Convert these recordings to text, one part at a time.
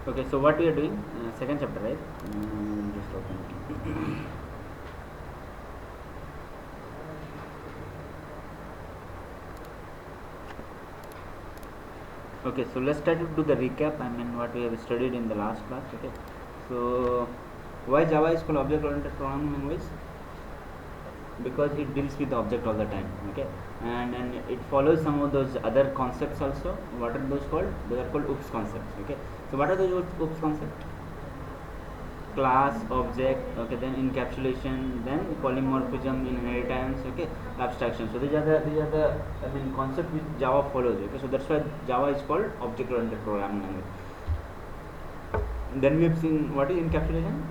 Okay, so what we are doing, second chapter, right? Just open it. Okay, so let's try to do the recap. I mean, what we have studied in the last class. Okay, so why Java is called object-oriented programming language? Because it deals with the object all the time. Okay, and it follows some of those other concepts also. What are those called? They are called OOPS concepts. Okay, so what are those OOPS concepts? Class, object, okay, then encapsulation, then polymorphism, inheritance, okay, abstraction. So these are the I mean concept which Java follows. Okay, so that's why Java is called object-oriented programming language. Then we have seen what is encapsulation.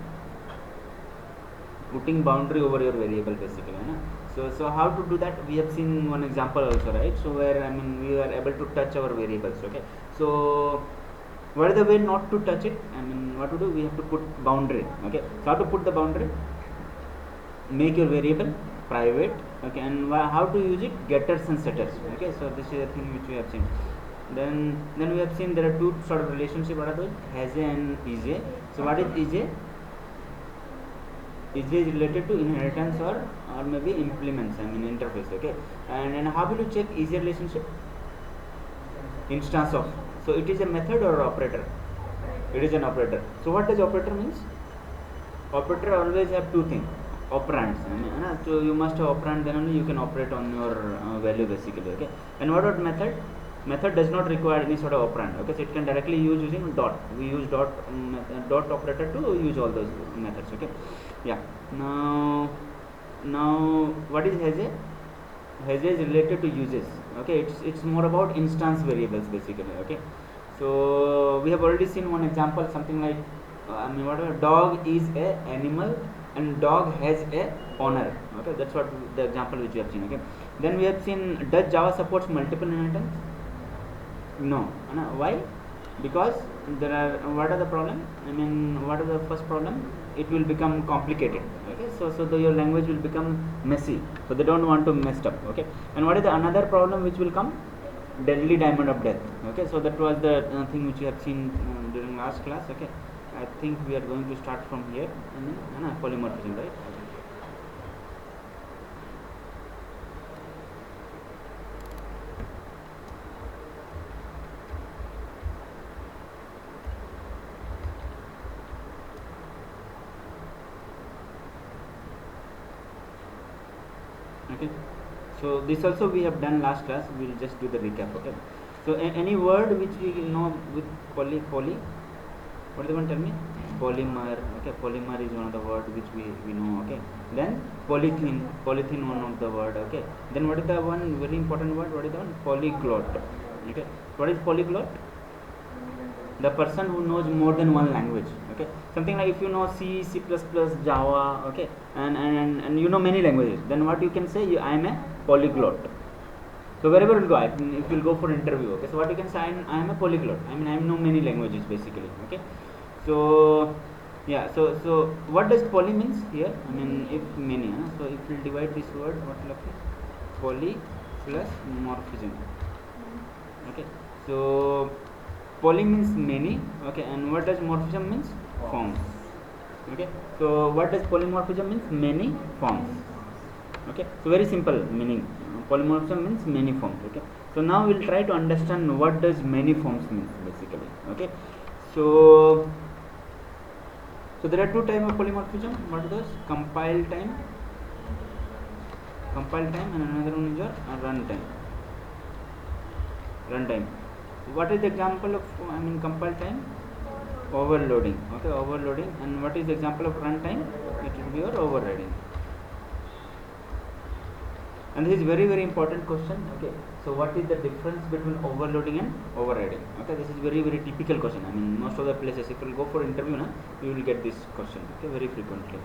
Putting boundary over your variable basically. So how to do that? We have seen one example also, right? So where I mean we are able to touch our variables. Okay, so what is the way not to touch it? I mean what to do? We have to put boundary. Okay, so how to put the boundary? Make your variable private. Okay, and how to use it? Getters and setters. Okay, so this is a thing which we have seen. Then we have seen there are two sort of relationship. What are those? Has a and is a. So what is a? Is this related to inheritance or maybe implements, I mean interface. Okay, and how will you check is a relationship? Instance of. So it is a method or operator? It is an operator. So what does operator means? Operator always have two things, operands. I mean, so you must have operand, then only you can operate on your value basically. Okay, and what about method? Method does not require any sort of operand. Okay, so it can directly use using dot. We use dot operator to use all those methods. Okay, yeah. Now what is has a? Has is related to uses. Okay, it's more about instance variables basically. Okay, so we have already seen one example, something like I mean whatever, dog is a animal and dog has a owner. Okay, that's what the example which we have seen. Okay, then we have seen, does Java supports multiple inheritance? No. Why? Because there are, what are the problem? I mean what is the first problem? It will become complicated. Okay, so your language will become messy, so they don't want to mess up. Okay, and what is the another problem which will come? Deadly diamond of death. Okay, so that was the thing which you have seen during last class. Okay, I think we are going to start from here. Polymorphism, right? Okay, so this also we have done last class. We will just do the recap. Okay, so any word which we know with poly, what is the one? Tell me. Polymer. Okay, polymer is one of the word which we know. Okay, then polythene one of the word. Okay, then what is the one very important word? What is the one? Polyglot. Okay, what is polyglot? The person who knows more than one language. Okay, something like if you know C, C++, Java, okay, and you know many languages, then what you can say? I am a polyglot. So wherever you go, if you will go for interview, okay, so what you can say? I am a polyglot. I mean I know many languages basically. Okay, so yeah, so what does poly means here? I mean if many. So if we divide this word, what will happen? Poly plus morphism. Okay, so poly means many. Okay, and what does morphism means? Forms. Okay, so what does polymorphism means? Many forms. Okay, so very simple meaning. Polymorphism means many forms. Okay, so now we'll try to understand what does many forms means basically. Okay, so there are two types of polymorphism. What are those? Compile time, and another one is your runtime. What is the example of compile time? Overloading. Okay, overloading. And what is the example of runtime? It will be your overriding. And this is very very important question. Okay, so what is the difference between overloading and overriding? Okay, this is very very typical question. I mean most of the places, if you will go for interview, you will get this question. Okay, very frequently.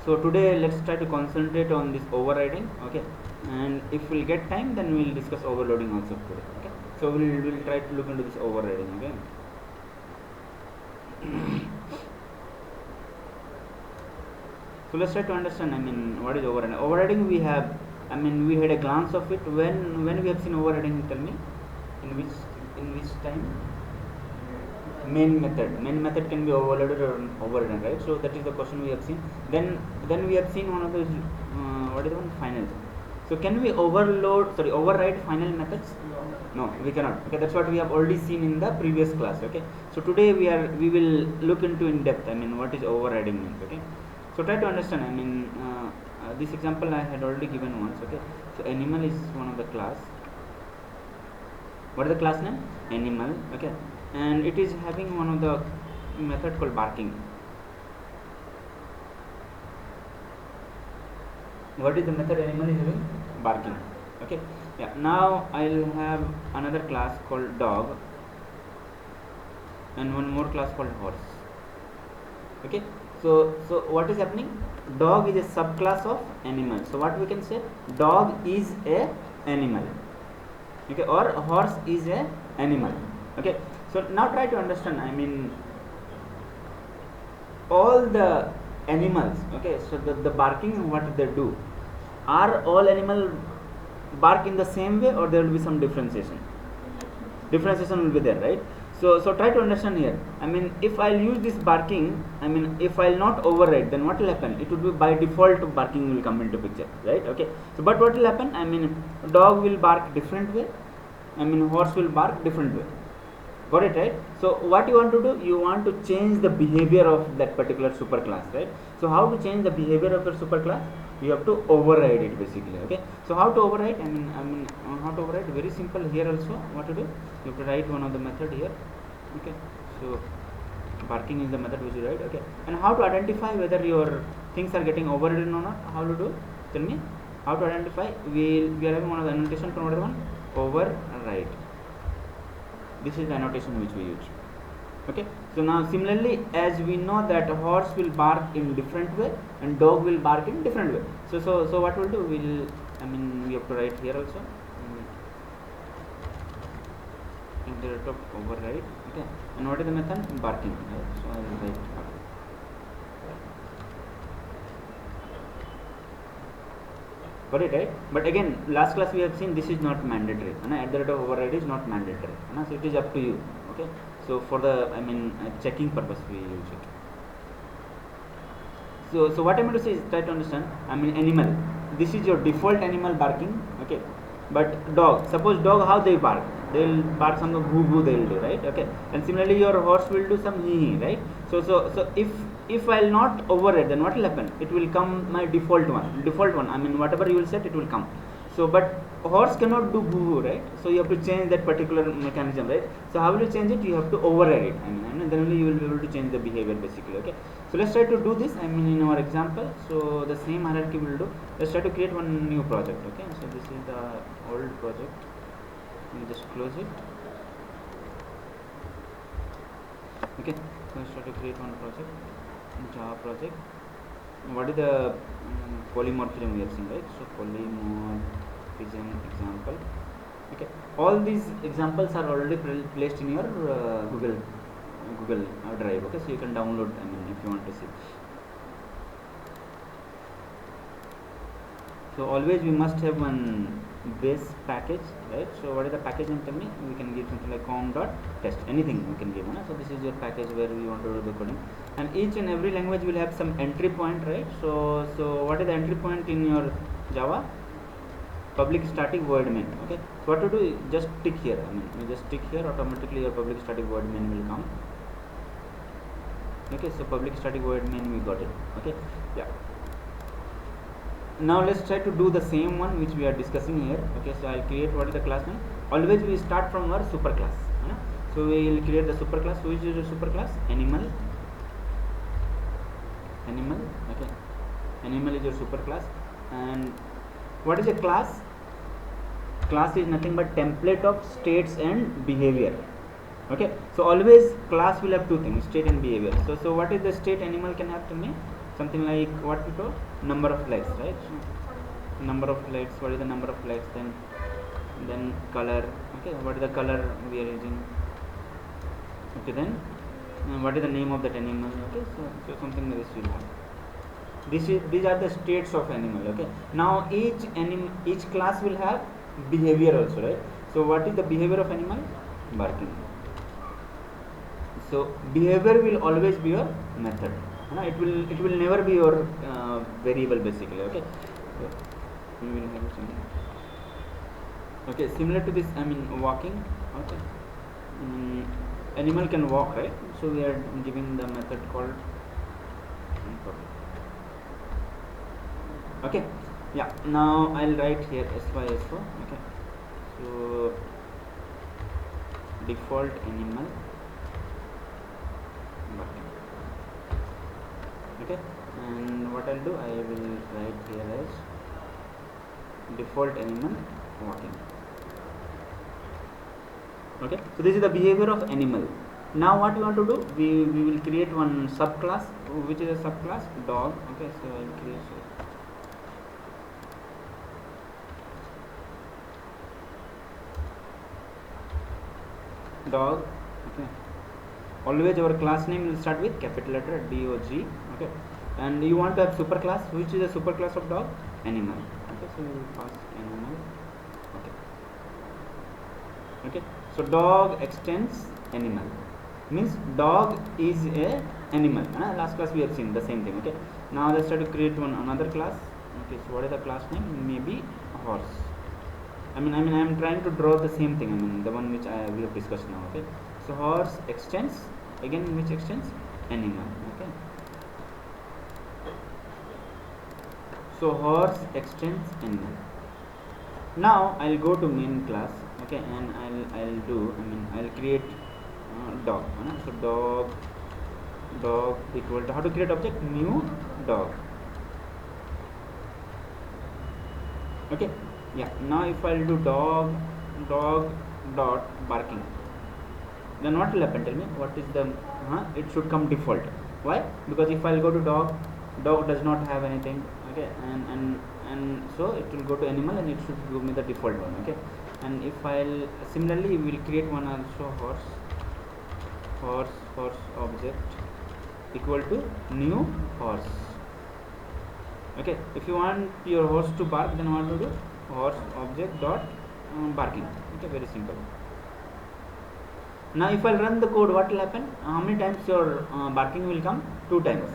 So today let's try to concentrate on this overriding. Okay, and if we'll get time, then we'll discuss overloading also today. Okay, so we'll try to look into this overriding. Okay. So let's try to understand. I mean, what is overriding? Overriding we have. I mean, we had a glance of it. When we have seen overriding, tell me. In which time? main method can be overloaded or overridden, right? So that is the question we have seen. Then we have seen one of those what is the one, final. So can we override final methods? No, we cannot. Okay, that's what we have already seen in the previous class. Okay, so today we will look into in depth, I mean, what is overriding means. Okay, so try to understand, I mean, this example I had already given once. Okay, so animal is one of the class. What is the class name? Animal. Okay, and it is having one of the method called barking. What is the method animal is having? Barking. Okay, yeah. Now I'll have another class called dog and one more class called horse. Okay, so what is happening? Dog is a subclass of animal. So what we can say? Dog is a animal. Okay, or horse is a animal. Okay, so now try to understand, I mean, all the animals. Okay, so the barking, what they do, are all animal bark in the same way, or there will be some differentiation will be there, right? So try to understand here, I mean, if I'll use this barking, I mean, if I'll not override, then what will happen? It would be by default barking will come into picture, right? Okay, so but what will happen? I mean, dog will bark different way, I mean, horse will bark different way. Got it, right? So what you want to do? You want to change the behavior of that particular superclass, right? So how to change the behavior of the superclass? You have to override it basically. Okay, so how to override? I mean how to override? Very simple here also. What to do? You have to write one of the method here. Okay, so barking is the method which you write. Okay, and how to identify whether your things are getting overridden or not? How to do? Tell me how to identify. We are having one of the annotation for another one, override. This is the annotation which we use. Okay, so now similarly, as we know that horse will bark in different way and dog will bark in different way. So what we'll do? We have to write here also. In the top override. Okay, and what is the method? Barking. Right? So I will write barking. Got it, right? But again, last class we have seen this is not mandatory. At the rate of override is not mandatory. So it is up to you. Okay, so for the checking purpose we use it. So what I'm going to say is try to understand. Animal. This is your default animal barking. Okay, but dog. Suppose dog, how they bark? They will bark some boo boo. They will do, right? Okay, and similarly your horse will do some hee hee, right? So if I'll not override, then what will happen? It will come my default one. Whatever you will set, it will come. So but horse cannot do boo boo, right? So you have to change that particular mechanism, right? So how will you change it? You have to override it. Then only you will be able to change the behavior basically. Okay, so let's try to do this. In our example, so the same hierarchy will do. Let's try to create one new project. Okay, so this is the old project. We just close it. Okay, so let's try to create one project, Java project. What is the polymorphism we have seen, right? So polymorphism example. Okay, all these examples are already placed in your Google Drive. Okay, so you can download if you want to see. So always we must have one base package, right? So what is the package name? Tell me. We can give something like com.test, anything we can give. So this is your package where we want to do the coding, and each and every language will have some entry point, right? So what is the entry point in your Java? Public static void main. Okay, so what to do? Just tick here. You just tick here, automatically your public static void main will come. Okay, so public static void main, we got it. Okay, yeah. Now let's try to do the same one which we are discussing here. Okay, so I'll create what is the class name. Always we start from our superclass. So we will create the superclass. Which is the superclass? Animal. Okay, animal is your superclass. And what is a class? Class is nothing but template of states and behavior. Okay, so always class will have two things, state and behavior. So what is the state animal can have to me? Something like what we call number of legs, right? So number of legs. What is the number of legs? Then color. Okay, what is the color we are using? Okay, then what is the name of that animal? Okay, so something like this will have. These are the states of animal. Okay, now each class will have behavior also, right? So what is the behavior of animal? Barking. So behavior will always be your method. It will never be your variable basically. Okay, so we will have something. Okay, similar to this, I mean walking. Okay, animal can walk, right? So we are giving the method called. Okay, yeah. Now I'll write here SYSO. Okay, so default animal. Okay, and what I'll do, I will write here as default animal walking. Okay, so this is the behavior of animal. Now what we want to do, we will create one subclass, which is a subclass dog. Okay, so I will create dog. Okay, always our class name will start with capital letter DOG. Okay, and you want to have superclass, which is a superclass of dog, animal. Okay, so we will pass animal. Okay, so dog extends animal, means dog is a animal. Last class we have seen the same thing. Okay, now let's try to create another class. Okay, so what is the class name? Maybe horse. I am trying to draw the same thing. The one which we have discussed now. Okay, so horse extends, again which extends animal. Okay, so horse extends animal. Now I'll go to main class. Okay, and I'll do, I'll create dog. So dog equal to, how to create object, new dog. Okay, yeah. Now if I'll do dog dot barking, then what will happen? Tell me, what is the it should come default. Why? Because if I'll go to dog does not have anything. Okay, and so it will go to animal and it should give me the default one. Okay, and if I'll similarly we will create one also horse object equal to new horse. Okay, if you want your horse to bark, then what to do, horse object dot barking. Okay, very simple. Now if I run the code, what will happen? How many times your barking will come? 2 times.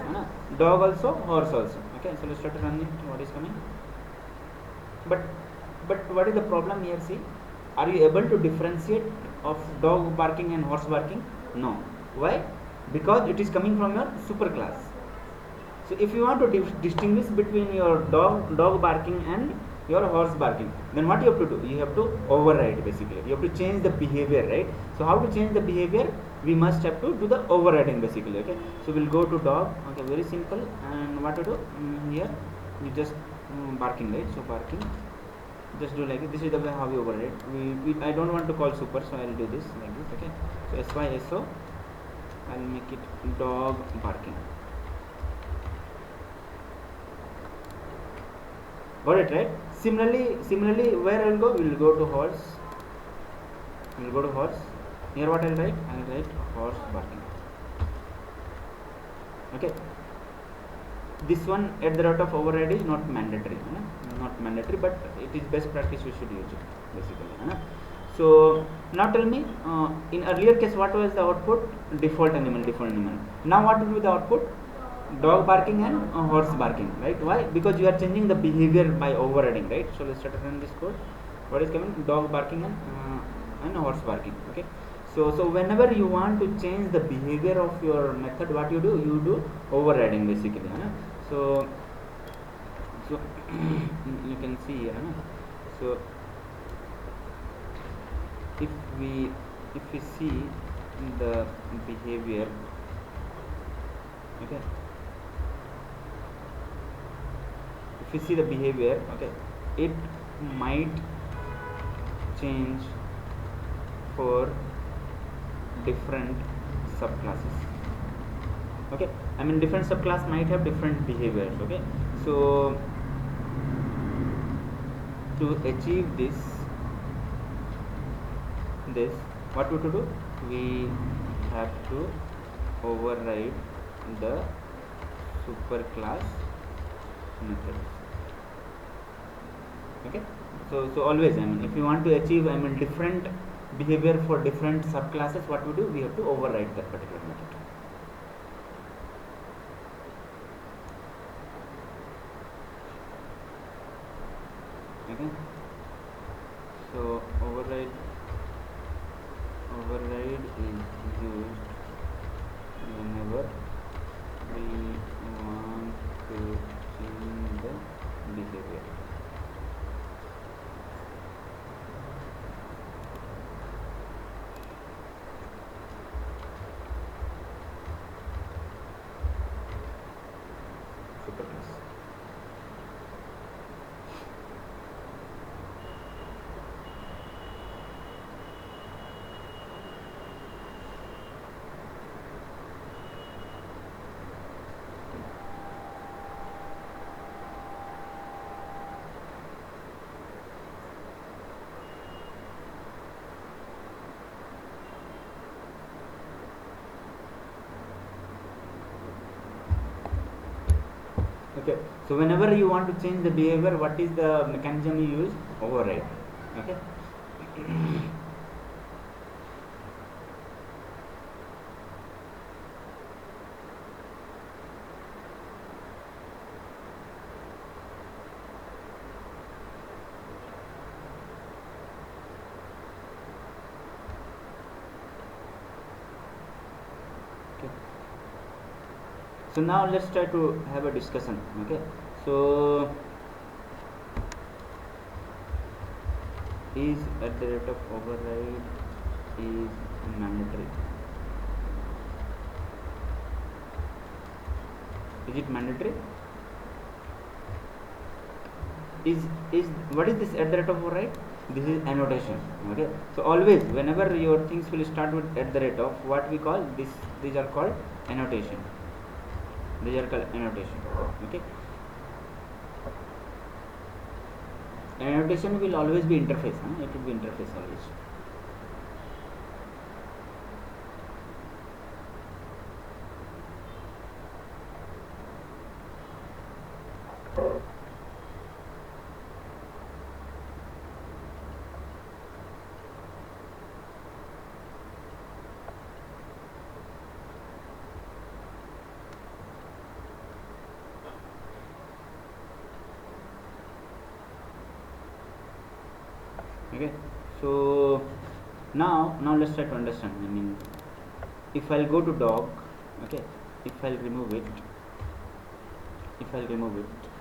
Dog also, horse also. Okay, so let's try to run it. What is coming? But what is the problem here? See, are you able to differentiate of dog barking and horse barking? No. Why? Because it is coming from your superclass. So if you want to distinguish between your dog barking and your horse barking, then what you have to do? You have to override basically. You have to change the behavior, right? So how to change the behavior? We must have to do the overriding basically. Okay, so we'll go to dog. Okay, very simple. And what to do here? You just barking, right? So barking, just do like this. This is the way how we override. I don't want to call super, so I'll do this like this. Okay, so SYSO, I'll make it dog barking. Got it, right? Similarly, where I will go? We will go to horse. We will go to horse. Here what I will write? I will write horse barking. Okay. This one at the rate of override is not mandatory. Not mandatory, but it is best practice. We should use it basically. So now tell me, in earlier case what was the output? Default animal. Now what will be the output? Dog barking and horse barking, right? Why? Because you are changing the behavior by overriding, right? So let's start to run this code. What is coming? Dog barking and horse barking. Okay, so whenever you want to change the behavior of your method, what you do? You do overriding basically. So you can see here. So if we see the behavior, okay, if you see the behavior, okay, it might change for different subclasses. Okay, different subclass might have different behaviors. Okay, so to achieve this what we have to do? We have to override the superclass methods. Okay, so always if you want to achieve different behavior for different subclasses, what we do, we have to override that particular method. Okay, so override is used whenever we want to change the behavior. Superclass. Okay, so whenever you want to change the behavior, what is the mechanism you use? Override. Okay. So now let's try to have a discussion. Okay, so is at the rate of override is mandatory? Is it mandatory? Is what is this at the rate of override? This is annotation. Okay, so always whenever your things will start with at the rate of, what we call this, these are called annotation. These are called annotation. Okay, annotation will always be interface. It will be interface always. Okay, so now let's try to understand. I mean, if I'll go to dog, okay, if I'll remove it,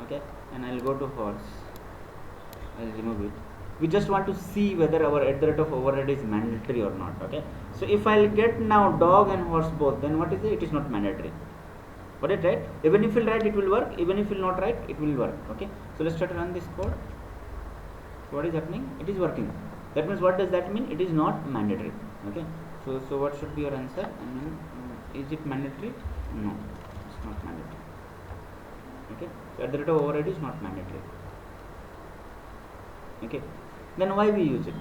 okay, and I'll go to horse, I'll remove it. We just want to see whether our at the rate of override is mandatory or not. Okay, so if I'll get now dog and horse both, then what is it? It is not mandatory. Got it, right? Even if you'll write, it will work. Even if you'll not write, it will work. Okay, so let's try to run this code. What is happening? It is working. That means, what does that mean? It is not mandatory. Okay, so what should be your answer? I mean, is it mandatory? No, it's not mandatory. Okay, so at the rate of override is not mandatory. Okay, then why we use it?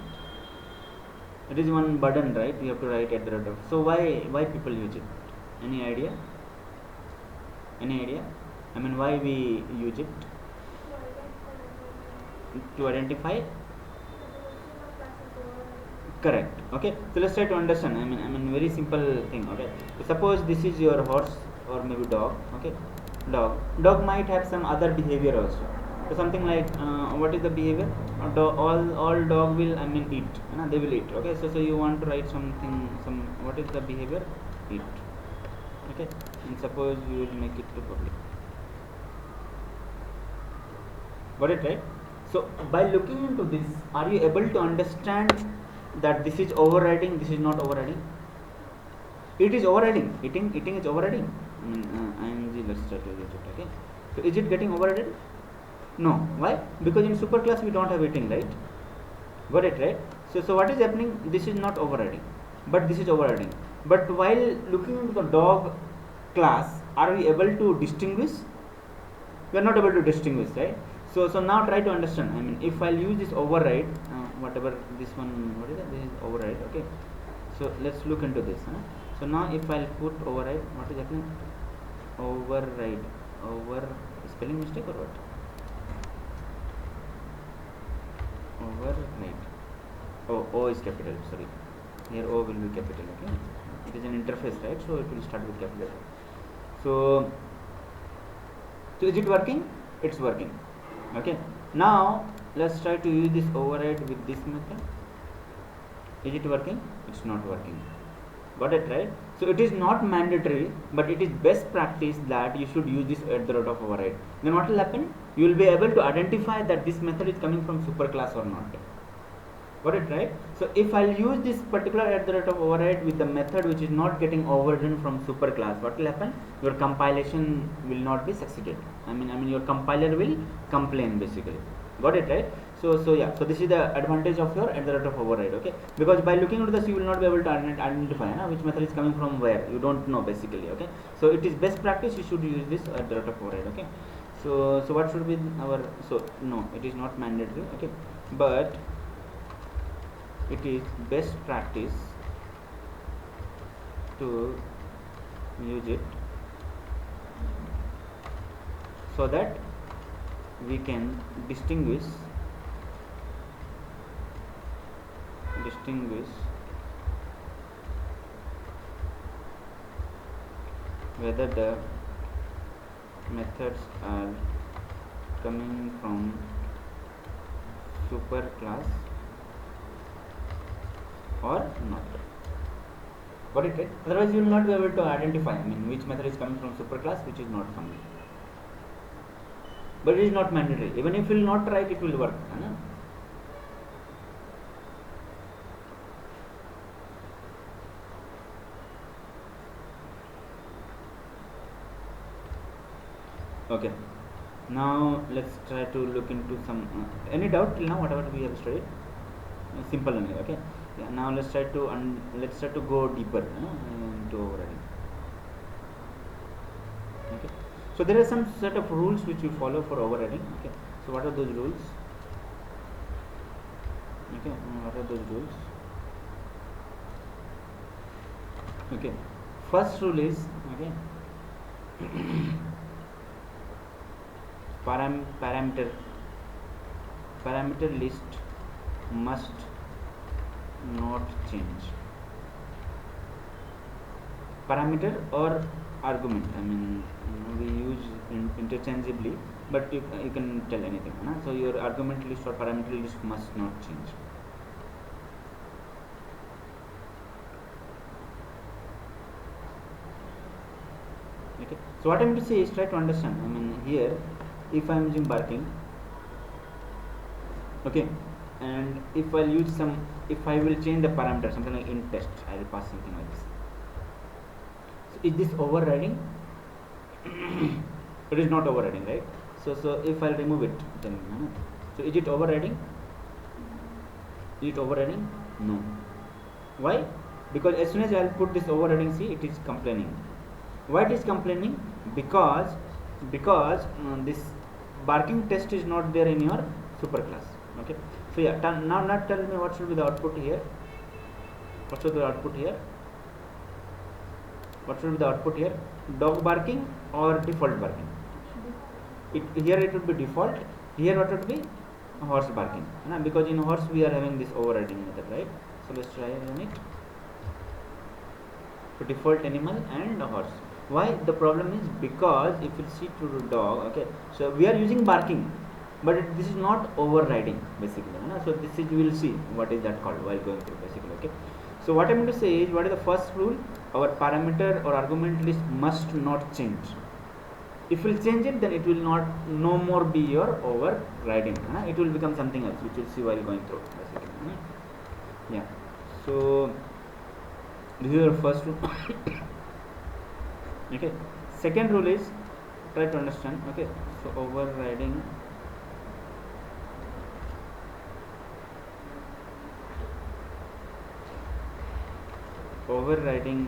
It is one burden, right? We have to write at the rate of. So why people use it? Any idea? Any idea? I mean, why we use it? To identify. Correct. Okay, so let's try to understand. I mean very simple thing. Okay, so suppose this is your horse or maybe dog. Okay, dog might have some other behavior also. So something like what is the behavior? All dog will eat. They will eat. Okay, so you want to write something. What is the behavior? Eat. Okay, and suppose you will make it to public. Got it, right? So by looking into this, are you able to understand that this is overriding, this is not overriding? It is overriding. Eating is overriding. Let's try to use it. Okay, so is it getting overridden? No. Why? Because in superclass we don't have eating, right? Got it, right? So what is happening? This is not overriding, but this is overriding. But while looking into the dog class, are we able to distinguish? We are not able to distinguish, right? So now try to understand. I mean, if I'll use this override, whatever this one, what is that? This is override. Okay, so let's look into this. So now if I'll put override, what is happening? Override, spelling mistake or what? Override. O is capital, sorry. Here O will be capital, okay. It is an interface, right? So it will start with capital. So is it working? It's working. Okay. Now let's try to use this override with this method. Is it working? It's not working. Got it, right? So it is not mandatory, but it is best practice that you should use this @ of override. Then what will happen? You will be able to identify that this method is coming from superclass or not. Got it, right? So if I'll use this particular @ of override with the method which is not getting overridden from superclass, what will happen? Your compilation will not be succeeded. I mean your compiler will complain basically. Got it, right? So yeah, so this is the advantage of your @ of override, okay? Because by looking into this, you will not be able to identify which method is coming from where. You don't know basically, okay? So it is best practice. You should use this @ of override, okay? So what should be our, so no, it is not mandatory, okay? But it is best practice to use it so that we can distinguish whether the methods are coming from superclass or not. Got it, right? Otherwise you will not be able to identify which method is coming from superclass, which is not coming. But it is not mandatory. Even if you will not try it will work. Okay, now let's try to look into some any doubt till now whatever we have studied, simple only, okay? Yeah, now let's try to go deeper into overriding. Okay, so there are some set of rules which we follow for overriding. Okay, so what are those rules? Okay, what are those rules? Okay, first rule is, okay, parameter list must not change. Parameter or argument, we use interchangeably, but you can tell anything. So your argument list or parameter list must not change. Okay, so what I am to say is, try to understand. Here if I am using barking, okay, and if I use if I will change the parameter, something like int test, I will pass something like this. So is this overriding? It is not overriding, right? So if I'll remove it, then so is it overriding? Is it overriding? No. Why? Because as soon as I'll put this overriding, see, it is complaining. Why it is complaining? Because this barking test is not there in your superclass. Okay, so yeah, now tell me what should be the output here. What should be the output here? What should be the output here? Dog barking or default barking? Here it would be default. Here what would be? Horse barking. Because in horse we are having this overriding method, right? So let's try run it. So default animal and horse. Why? The problem is because if you see to the dog, okay, so we are using barking, but this is not overriding basically. So this is, you will see what is that called while going through basically. Okay, so what I am going to say is, what is the first rule? Our parameter or argument list must not change. If you will change it, then it will no more be your overriding. It will become something else, which you will see while going through basically. Yeah, so this is your first rule. Okay, second rule is, try to understand. Okay, so overriding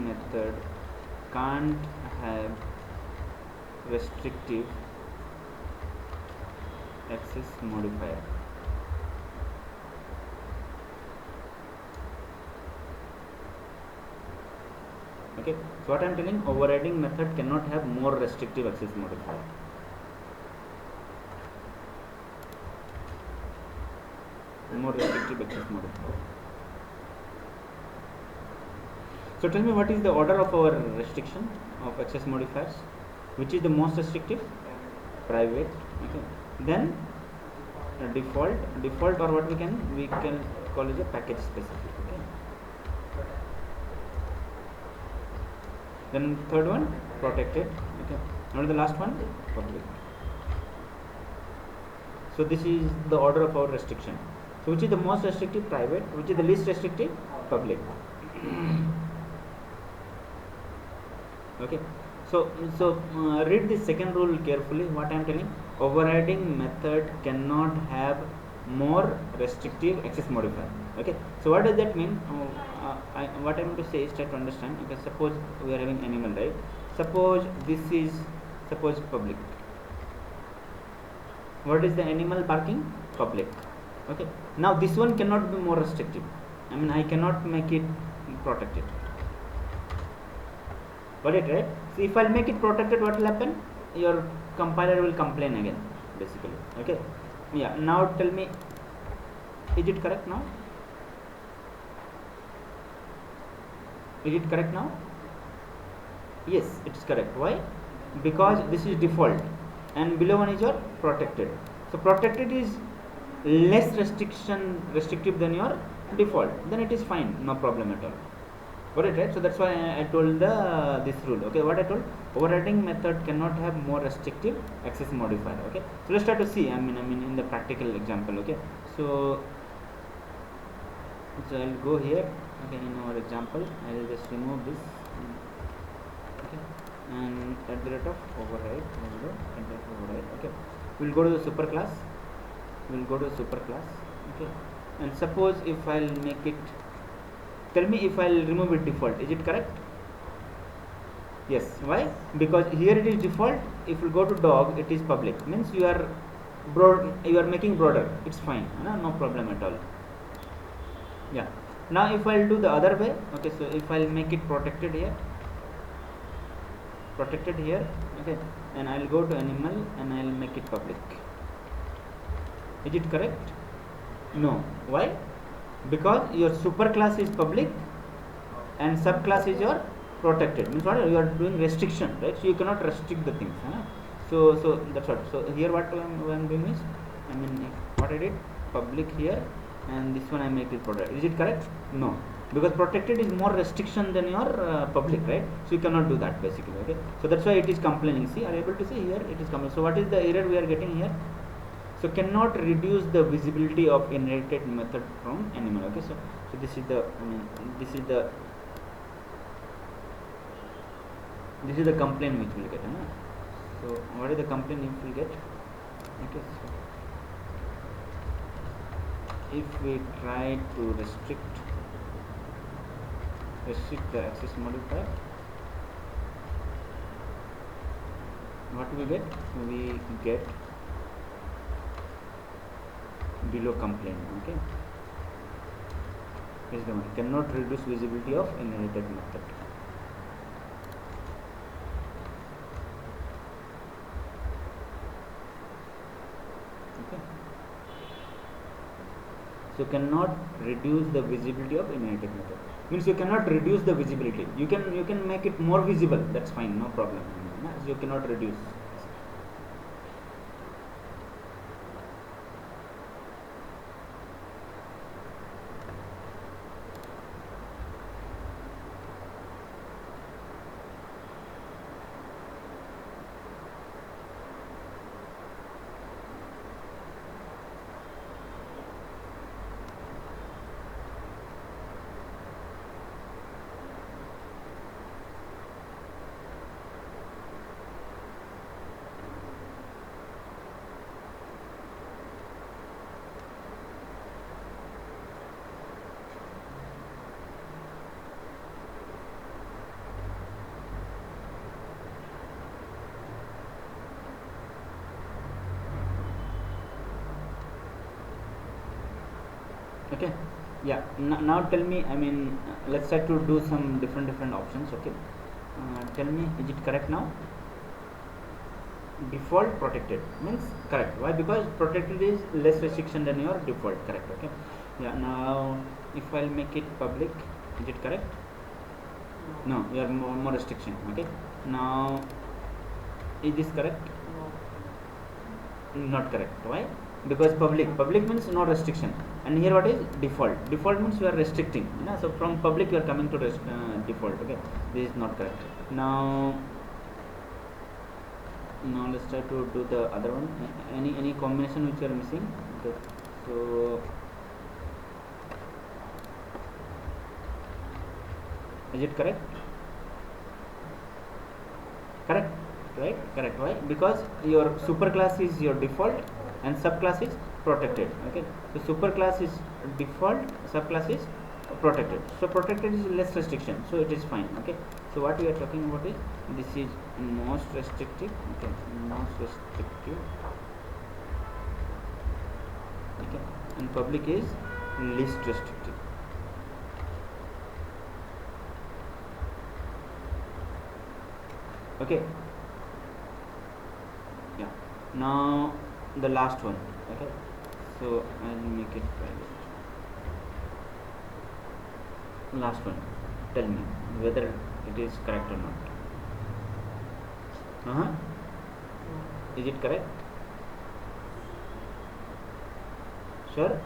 method can't have restrictive access modifier. Okay, so what I am telling, overriding method cannot have more restrictive access modifier. More restrictive access modifier. So tell me, what is the order of our restriction of access modifiers? Which is the most restrictive? Private. Okay. Then default, or what we can call as a package specific. Okay. Then third one, protected. Okay. Now the last one, public. So this is the order of our restriction. So which is the most restrictive? Private. Which is the least restrictive? Public. Okay. So read the second rule carefully. What I am telling: overriding method cannot have more restrictive access modifier. Okay. So what does that mean? What I am to say is try to understand. Okay. Suppose we are having animal, right? Suppose this is public. What is the animal barking? Public. Okay. Now this one cannot be more restrictive. I mean, I cannot make it protected. Got it, right? So if I'll make it protected, what will happen? Your compiler will complain again, basically. Okay. Yeah. Now tell me, is it correct now? Is it correct now? Yes, it is correct. Why? Because this is default, and below one is your protected. So protected is less restrictive than your default. Then it is fine, no problem at all. Got it, right? So that's why I told this rule. Okay, what I told, overriding method cannot have more restrictive access modifier. Okay, so let's try to see. I mean in the practical example. Okay, so I'll go here. Okay, in our example, I will just remove this. Okay, and at the rate of override, okay, we'll go to the superclass. Okay, and suppose if I'll make it, tell me if I'll remove it default, is it correct? Yes. Why? Because here it is default. If you go to dog, it is public. Means you are making broader. It's fine. No problem at all. Yeah. Now if I'll do the other way, okay, so if I'll make it protected here, okay, and I'll go to animal and I'll make it public. Is it correct? No. Why? Because your superclass is public and subclass is your protected. Means what? You are doing restriction, right? So you cannot restrict the things. So that's what. So here what I am doing is, I mean, what I did, public here, and this one I make it protected. Is it correct? No, because protected is more restriction than your public, right? So you cannot do that basically. Okay, so that's why it is complaining. See, are you able to see here? It is complaining. So what is the error we are getting here? So cannot reduce the visibility of inherited method from animal. Okay, so this is the, I mean, this is the complaint which we will get. So what is the complaint if we get? Okay, so if we try to restrict the access modifier, what we get? We get below complaint. Okay, is the one, cannot reduce visibility of inherited method. Okay, so cannot reduce the visibility of inherited method means you cannot reduce the visibility. You can make it more visible. That's fine, no problem. You cannot reduce. Okay, yeah. Now tell me, I mean, let's try to do some different options. Okay, tell me, is it correct now? Default protected means correct. Why? Because protected is less restriction than your default. Correct. Okay, yeah. Now if I'll make it public, is it correct? No, you are more restriction. Okay. Now, is this correct? Not correct. Why? Because public means no restriction, and here what is default? Default means you are restricting. So from public you are coming to default. Okay, this is not correct. Now let's try to do the other one. Any combination which you are missing? Okay. So is it correct? Correct, right? Correct. Why? Because your superclass is your default and subclass is protected. Okay, so superclass is default, subclass is protected. So protected is less restriction, so it is fine. Okay, so what we are talking about is this is most restrictive. Okay, most restrictive. Okay, and public is least restrictive. Okay, yeah. Now the last one. Okay, so I'll make it private. Last one, tell me whether it is correct or not. Is it correct? Sure?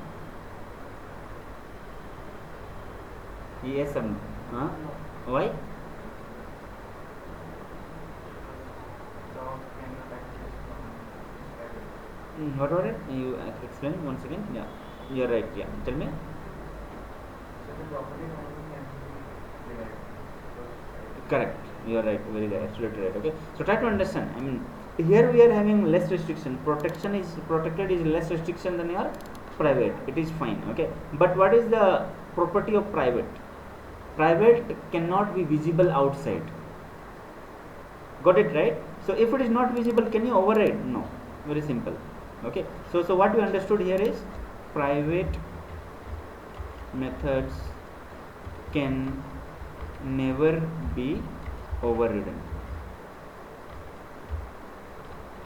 Yes or no? Why? What about it? You explain once again. Yeah, you're right. Yeah, tell me. Correct. You are right. Very right. Absolutely right. Okay. So try to understand. I mean, here we are having less restriction. Protected is less restriction than your private. It is fine. Okay. But what is the property of private? Private cannot be visible outside. Got it right? So if it is not visible, can you override? No. Very simple. Okay. So what we understood here is private methods can never be overridden.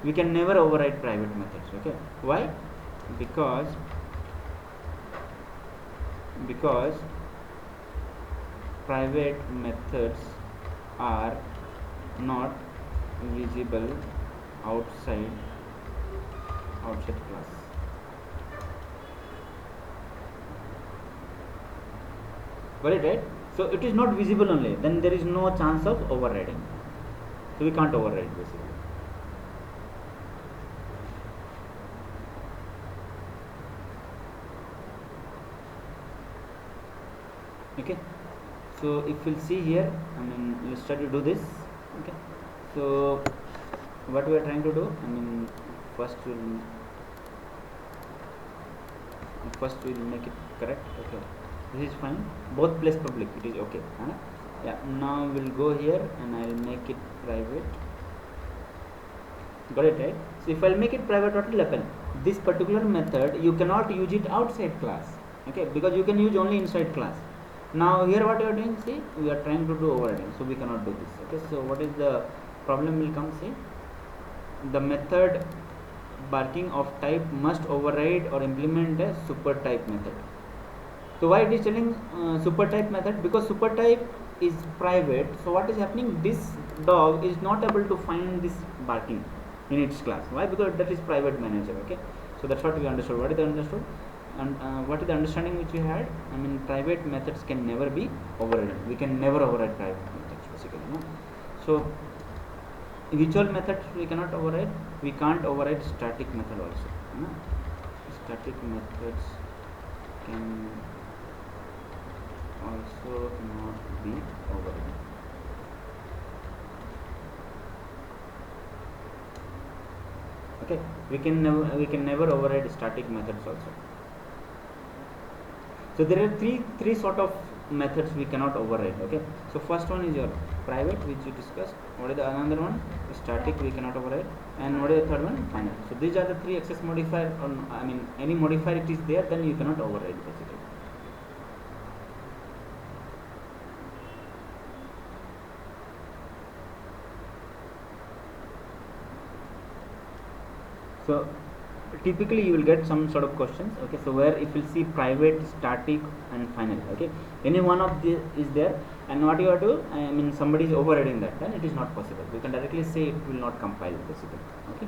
We can never override private methods. Okay. Why? Because private methods are not visible outside class. Got it right? So it is not visible only, then there is no chance of overriding. So we can't override basically. Okay. So if we'll see here, I mean, let's try to do this. Okay. So what we are trying to do, I mean, first we'll make it correct. Okay, this is fine. Both place public, it is okay. Yeah. Now we'll go here and I'll make it private. Got it right? So if I'll make it private, what will happen? This particular method you cannot use it outside class. Okay, because you can use only inside class. Now here what you are doing? See, we are trying to do overriding, so we cannot do this. Okay, so what is the problem will come? See, the method barking of type must override or implement a super type method. So why it is telling super type method? Because super type is private. So what is happening? This dog is not able to find this barking in its class. Why? Because that is private manager. Okay, so that's what we understood. What is the understood? And what is the understanding which we had? I mean, private methods can never be overridden. We can never override private methods basically. No? So which all methods we cannot override? We can't override static method also. No? Static methods can also not be overridden. Okay, we can never override static methods also. So there are three sort of methods we cannot override. Okay, so first one is your private, which you discussed. What is the another one? Static, we cannot override. And what is the third one? Final. So these are the three access modifier. I mean, any modifier it is there, then you cannot override basically. So typically you will get some sort of questions. Okay, so where if you see private, static, and final. Okay, any one of this is there, and what you have to, I mean, somebody is overriding that, then it is not possible. We can directly say it will not compile basically. Okay.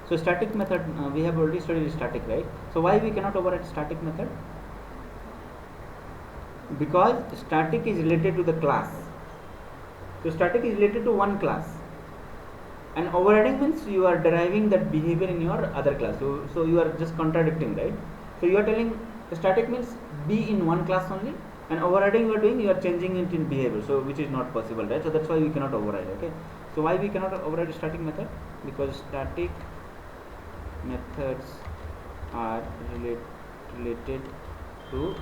So static method, we have already studied static, right? So why we cannot override static method? Because static is related to the class. So static is related to one class, and overriding means you are deriving that behavior in your other class. So you are just contradicting, right? So you are telling static means be in one class only, and overriding you are doing, you are changing it in behavior. So which is not possible, right? So that's why we cannot override. Okay. So why we cannot override static method? Because static methods are related to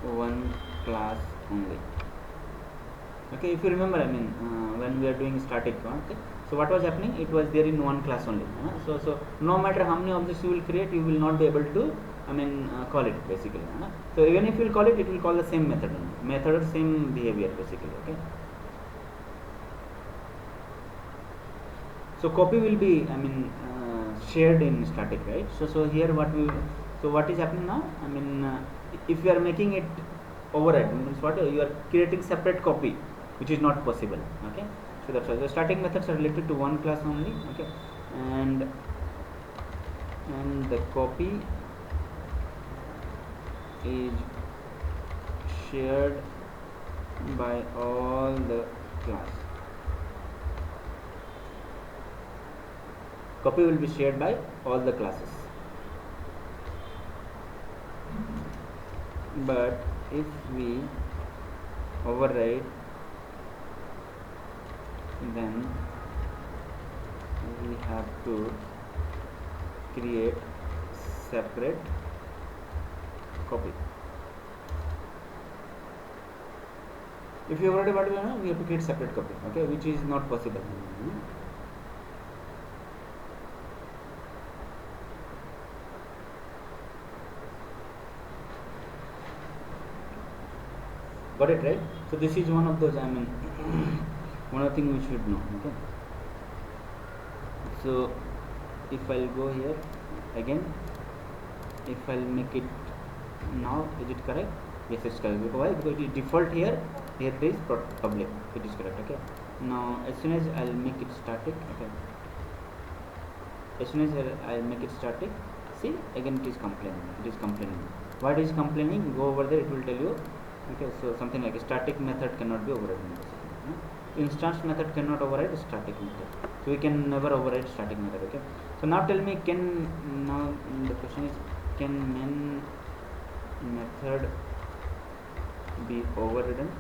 one class only. Okay, if you remember, I mean, when we are doing static, okay, so what was happening? It was there in one class only. So no matter how many objects you will create, you will not be able to, I mean, call it basically. So even if you will call it, it will call the same method or same behavior basically. Okay. So copy will be, I mean, shared in static, right? So here what is happening now? I mean, if you are making it override, means what you are creating separate copy, which is not possible. Okay. So that's why the static methods are related to one class only. Okay, and the copy is shared by all the class. Copy will be shared by all the classes. But if we override, then we have to create separate copy. If you override what we have to create separate copy. Okay, which is not possible. Got it, right? So this is one of those, I mean, one of the things we should know. Okay. So if I'll go here again, if I'll make it now, is it correct? Yes, it's correct. Why? Because it is default here. Here it is public. It is correct. Okay. Now as soon as I'll make it static. Okay. As soon as I'll make it static, see again it is complaining. It is complaining. What is complaining? Go over there. It will tell you. Okay, so something like a static method cannot be overridden. Instance method cannot override a static method. So we can never override static method. Okay. So now tell me, now the question is, can main method be overridden?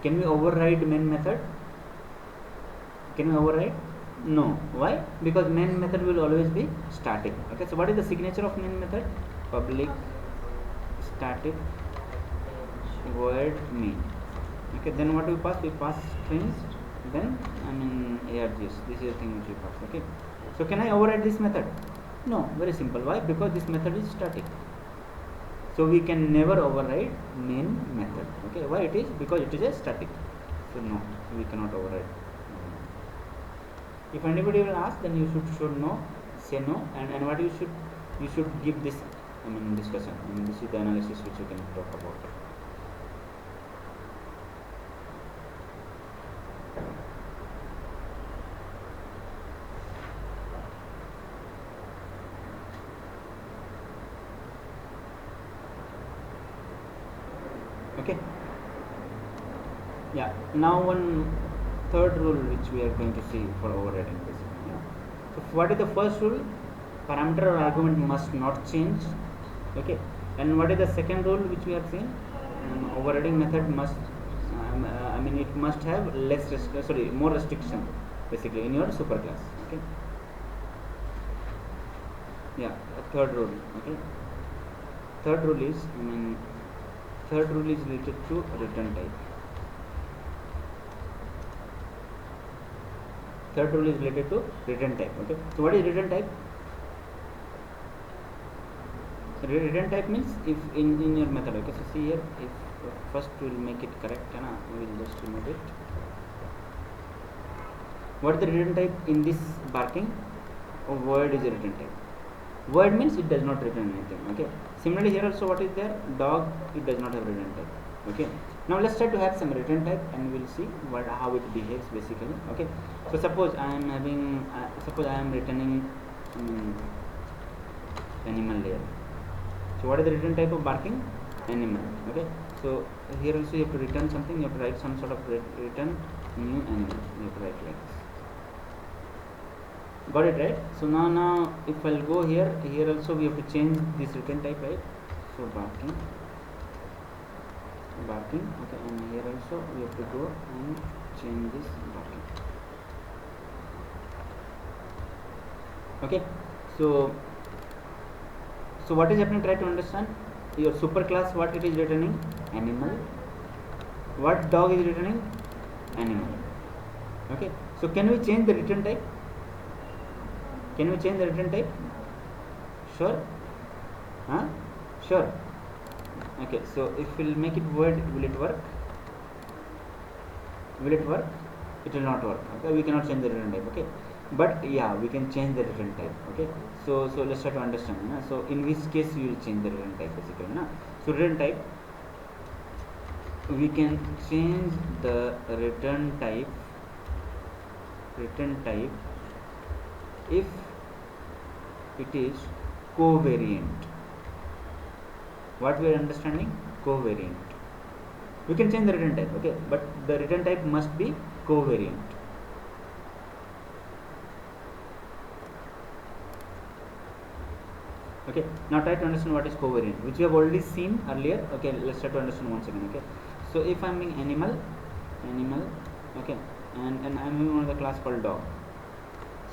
Can we override main method? Can we override? No. Why? Because main method will always be static. Okay. So what is the signature of main method? Public static void main. Okay, then what we pass? We pass strings, then I mean args. This is the thing which we pass. Okay, so can I override this method? No, very simple. Why? Because this method is static. So we can never override main method. Okay, why it is? Because it is a static. So no, we cannot override. If anybody will ask, then you should know, say no, and what you should give this, I mean, discussion. I mean, this is the analysis which you can talk about. Okay. Yeah. Now one third rule which we are going to see for overriding basically. Yeah. So what is the first rule? Parameter or argument must not change. Okay. And what is the second rule which we have seen? Overriding method must, I mean, it must have more restriction basically in your superclass. Okay. Yeah. Third rule. Okay. Third rule is related to return type. Third rule is related to return type. Okay. So what is return type? Return type means if in your method. Okay. So see here, if So first we will make it correct, we will just remove it. What is the return type in this barking? Word is a return type. Word means it does not return anything. Okay. Similarly here also, what is there? Dog, it does not have return type. Okay. Now let's try to have some return type, and we'll see how it behaves basically. Okay. So suppose I am having, suppose I am returning animal layer. So what is the return type of barking? Animal. Okay. So here also you have to return something. You have to write some sort of return new animal. You have to write like this. Got it, right? So now if I'll go here also we have to change this return type, right? So barking, okay, and here also we have to go and change this barking. Okay, so what is happening? Try to understand. Your superclass, what it is returning? Animal. What dog is returning? Animal. Okay, so can we change the return type? Can we change the return type? Sure? Huh? Sure. Okay, so if we'll make it word, will it work? Will it work? It will not work. Okay, we cannot change the return type. Okay, but yeah, we can change the return type. Okay, so let's try to understand. So in which case we will change the return type basically. So return type, we can change the return type if it is covariant. What we are understanding? Covariant. We can change the return type, okay, but the return type must be covariant. Okay, now try to understand what is covariant, which we have already seen earlier. Okay, let's try to understand once again. Okay, so if I'm being animal, okay, and I'm in one of the class called dog.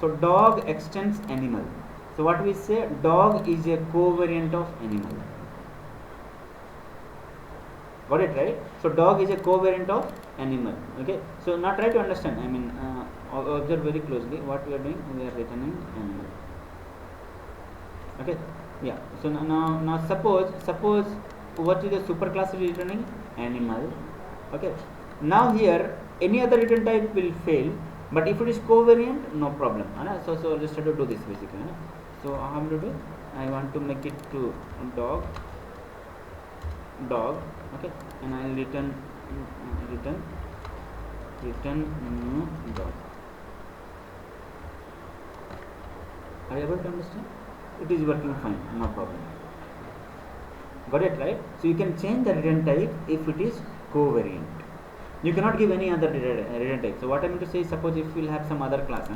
So dog extends animal. So what we say, dog is a covariant of animal. Got it, right? So dog is a covariant of animal. Okay, so now try to understand. I mean, observe very closely what we are doing. We are returning animal. Okay, yeah. So now suppose what is the superclass returning? Animal. Okay, now here any other return type will fail, but if it is covariant, no problem. So let's try to do this basically. So how to do? I want to make it to dog, okay, and I'll return new dog. Are you able to understand? It is working fine, no problem. Got it, right? So you can change the return type if it is covariant. You cannot give any other return type. So what I mean to say is, suppose if we'll have some other class,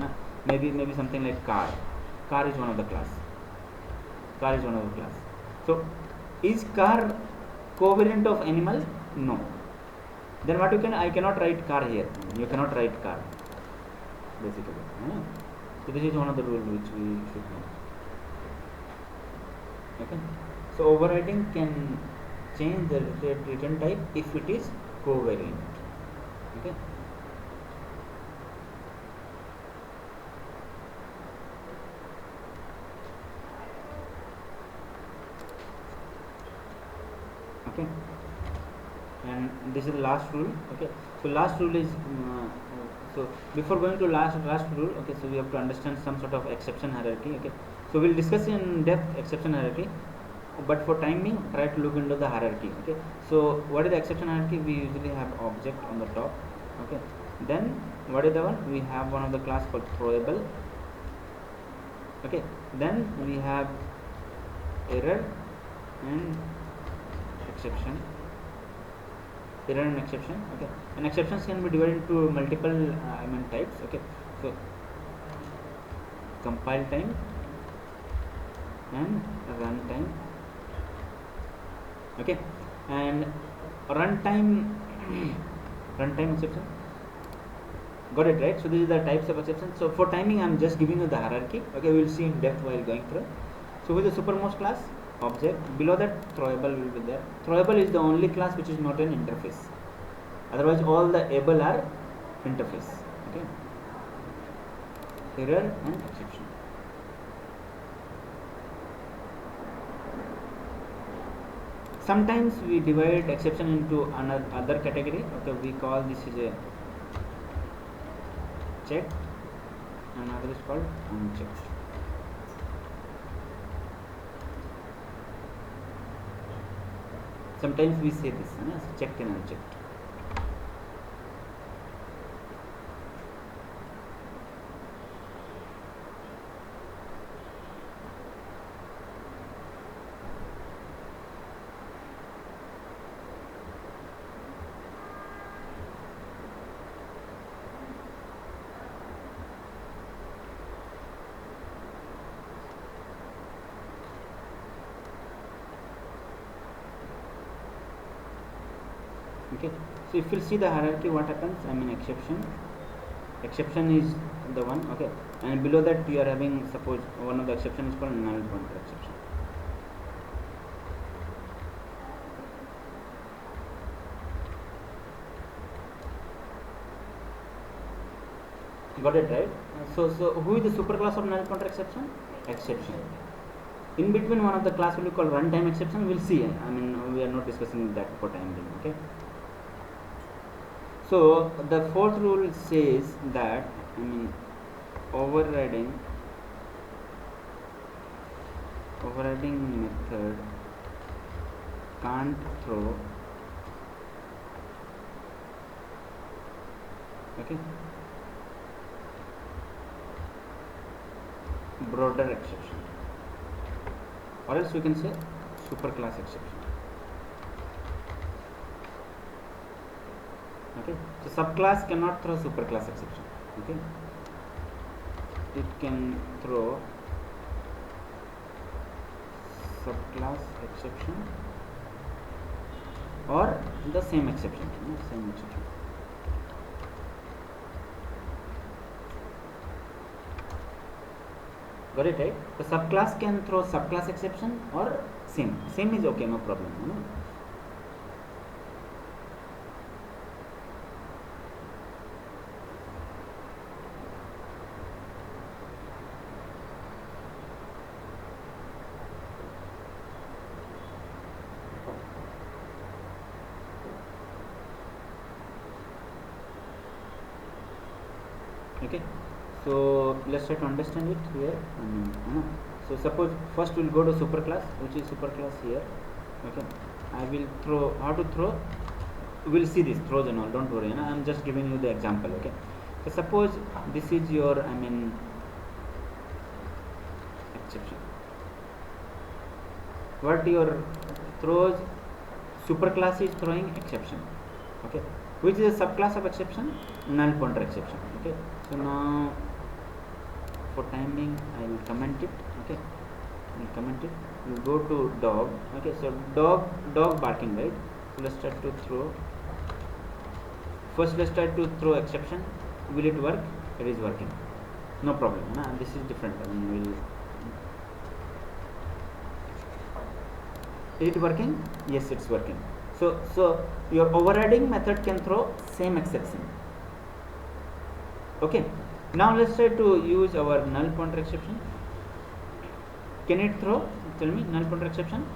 maybe something like car. Car is one of the class. So is car covariant of animal? No. Then what I cannot write car here. You cannot write car basically. So this is one of the rules which we should know. Okay. So overriding can change the return type if it is covariant. Okay. Okay, and this is the last rule. Okay, so last rule is so before going to last rule, okay, so we have to understand some sort of exception hierarchy. Okay, so we'll discuss in depth exception hierarchy, but for time being, try to look into the hierarchy. Okay, so what is the exception hierarchy? We usually have object on the top. Okay, then what is the one? We have one of the class called throwable. Okay, then we have error and exception. Error and exception. Okay, and exceptions can be divided into multiple types. Okay, so compile time and run time. Okay, and runtime exception. Got it, right? So these are the types of exceptions. So for timing, I'm just giving you the hierarchy. Okay, we will see in depth while going through. So with the supermost class, object, below that throwable will be there. Throwable is the only class which is not an interface. Otherwise all the able are interface. Okay, error and exception. sometimes we divide exception into another other category. Okay, we call this is a checked and another is called unchecked. Sometimes we say this checked and unchecked. Okay, so if you see the hierarchy, what happens? I mean, exception is the one. Okay, and below that you are having, suppose one of the exception is called null pointer exception. Got it, right? So who is the superclass of null pointer exception? Exception. In between, one of the class will be called runtime exception. We'll see. I mean, we are not discussing that for time being. Okay. So the fourth rule says that, I mean, overriding method can't throw, okay, broader exception, or else we can say superclass exception. Okay, so subclass cannot throw superclass exception. Okay, it can throw subclass exception or the same exception. Got it, right? The subclass can throw subclass exception or same. Same is okay, no problem. Okay, so let's try to understand it here. So suppose first we'll go to superclass, which is superclass here. Okay, I will throw, how to throw, we'll see this throws and all, don't worry. I'm just giving you the example. Okay, so suppose this is your, I mean, exception. What your throws, superclass is throwing exception. Okay, which is a subclass of exception? Null pointer exception. Okay, so now for time being I will comment it. Okay, I will comment it. We'll go to dog. Okay, so dog barking, right? So let's try to throw. First let's try to throw exception. Will it work? It is working, no problem. This is different. I mean, is it working? Yes, it's working. So your overriding method can throw same exception. Okay, now let's try to use our null pointer exception. Can it throw? Tell me, null pointer exception?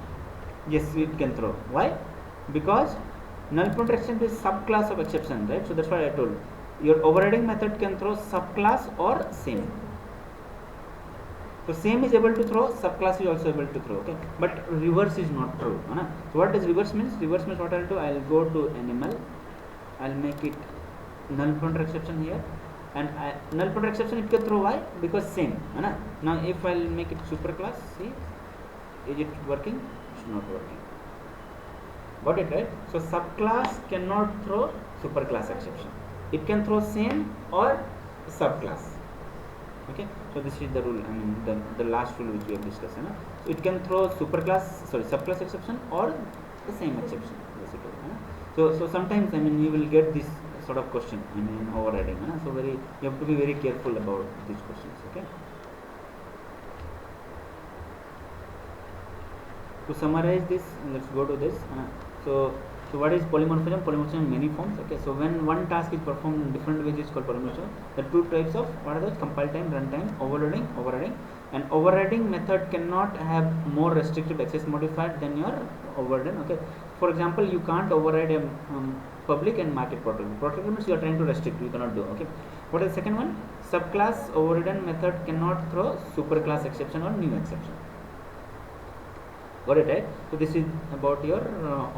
Yes, it can throw. Why? Because null pointer exception is subclass of exception, right? So that's why I told your overriding method can throw subclass or same. So same is able to throw, subclass is also able to throw. Okay, but reverse is not true. So what does reverse means? Reverse means what I'll do? I'll go to animal. I'll make it null pointer exception here, and null pointer exception it can throw. Why? Because same. Now if I'll make it superclass, see, is it working? It's not working. Got it, right? So subclass cannot throw superclass exception. It can throw same or subclass. Okay, so this is the rule. I mean the last rule which we have discussed. So it can throw subclass exception or the same exception. So sometimes, I mean, you will get this sort of question. I mean, overriding. So you have to be very careful about these questions. Okay. To summarize this, let's go to this. So what is polymorphism? Polymorphism in many forms. Okay, so when one task is performed in different ways, it's called polymorphism. The two types of, what are those? Compile time, runtime, overloading, overriding. An overriding method cannot have more restrictive access modifier than your overridden. Okay, for example, you can't override a public and market protocol. Protocol means you are trying to restrict, you cannot do. Okay, what is the second one? Subclass overridden method cannot throw superclass exception or new exception. Got it, right? So this is about your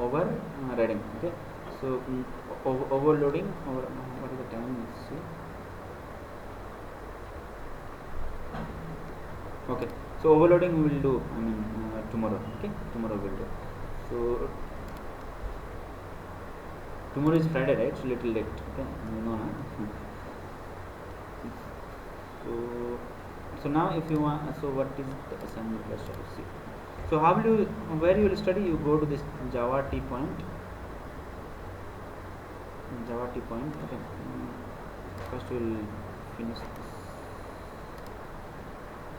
overriding. Okay, so overloading, what is the time? Let's see. Okay, so overloading we will do, tomorrow. Okay, tomorrow we will do. So tomorrow is Friday, right? It's a little late. Okay, you know. So now if you want, so what is the assignment? Let's try to see. So how will you, where you will study? You go to this Java T point. Okay, first we will finish this.